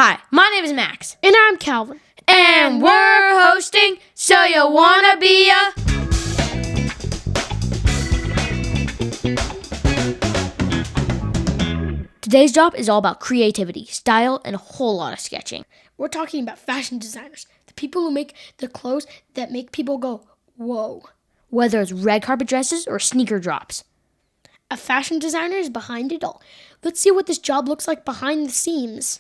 Hi, my name is Max. And I'm Calvin. And we're hosting So You Wanna Be a... Today's job is all about creativity, style, and a whole lot of sketching. We're talking about fashion designers, the people who make the clothes that make people go, whoa. Whether it's red carpet dresses or sneaker drops. A fashion designer is behind it all. Let's see what this job looks like behind the scenes.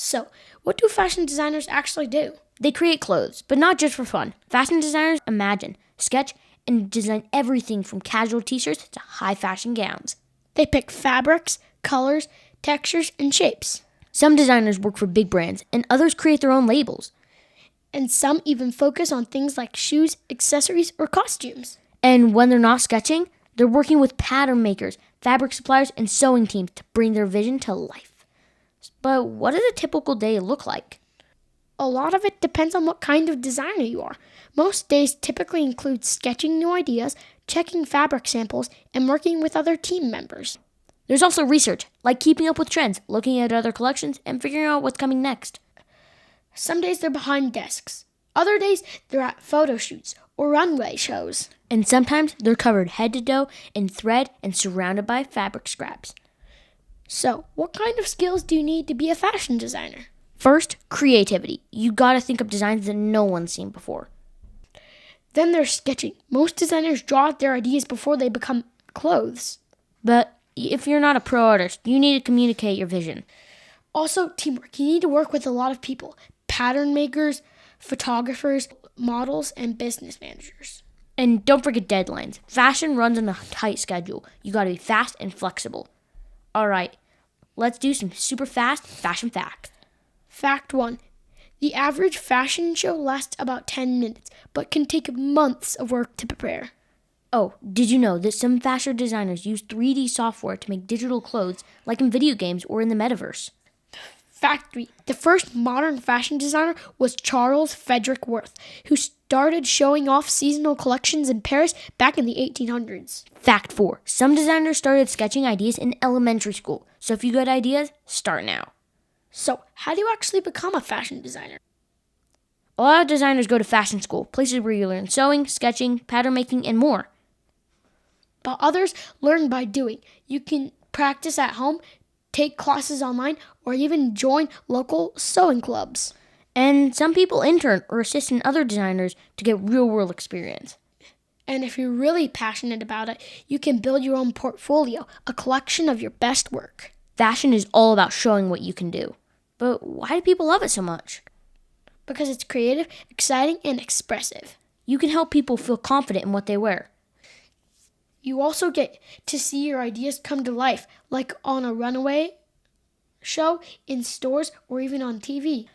So, what do fashion designers actually do? They create clothes, but not just for fun. Fashion designers imagine, sketch, and design everything from casual t-shirts to high fashion gowns. They pick fabrics, colors, textures, and shapes. Some designers work for big brands, and others create their own labels. And some even focus on things like shoes, accessories, or costumes. And when they're not sketching, they're working with pattern makers, fabric suppliers, and sewing teams to bring their vision to life. But what does a typical day look like? A lot of it depends on what kind of designer you are. Most days typically include sketching new ideas, checking fabric samples, and working with other team members. There's also research, like keeping up with trends, looking at other collections, and figuring out what's coming next. Some days they're behind desks. Other days they're at photo shoots or runway shows. And sometimes they're covered head to toe in thread and surrounded by fabric scraps. So, what kind of skills do you need to be a fashion designer? First, creativity. You gotta think up designs that no one's seen before. Then there's sketching. Most designers draw out their ideas before they become clothes. But if you're not a pro artist, you need to communicate your vision. Also, teamwork. You need to work with a lot of people. Pattern makers, photographers, models, and business managers. And don't forget deadlines. Fashion runs on a tight schedule. You gotta be fast and flexible. Alright, let's do some super fast fashion facts. Fact 1. The average fashion show lasts about 10 minutes, but can take months of work to prepare. Oh, did you know that some fashion designers use 3D software to make digital clothes, like in video games or in the metaverse? Fact 3. The first modern fashion designer was Charles Frederick Worth, who started showing off seasonal collections in Paris back in the 1800s. Fact 4. Some designers started sketching ideas in elementary school, so if you got ideas, start now. So, how do you actually become a fashion designer? A lot of designers go to fashion school, places where you learn sewing, sketching, pattern making, and more. But others learn by doing. You can practice at home, take classes online, or even join local sewing clubs. And some people intern or assist in other designers to get real-world experience. And if you're really passionate about it, you can build your own portfolio, a collection of your best work. Fashion is all about showing what you can do. But why do people love it so much? Because it's creative, exciting, and expressive. You can help people feel confident in what they wear. You also get to see your ideas come to life, like on a runway show, in stores, or even on TV.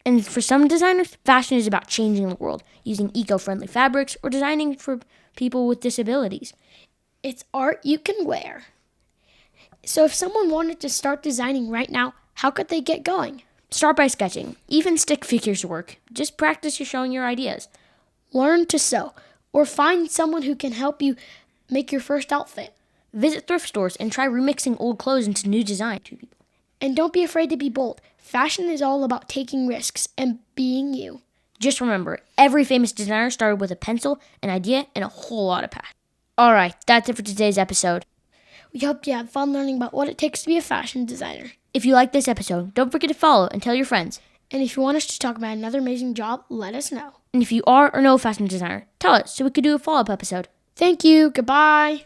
And for some designers, fashion is about changing the world, using eco-friendly fabrics or designing for people with disabilities. It's art you can wear. So if someone wanted to start designing right now, how could they get going? Start by sketching. Even stick figures work. Just practice your showing your ideas. Learn to sew, or find someone who can help you make your first outfit. Visit thrift stores and try remixing old clothes into new design. And don't be afraid to be bold. Fashion is all about taking risks and being you. Just remember, every famous designer started with a pencil, an idea, and a whole lot of passion. Alright, that's it for today's episode. We hope you had fun learning about what it takes to be a fashion designer. If you like this episode, don't forget to follow and tell your friends. And if you want us to talk about another amazing job, let us know. And if you are or know a fashion designer, tell us so we could do a follow-up episode. Thank you. Goodbye.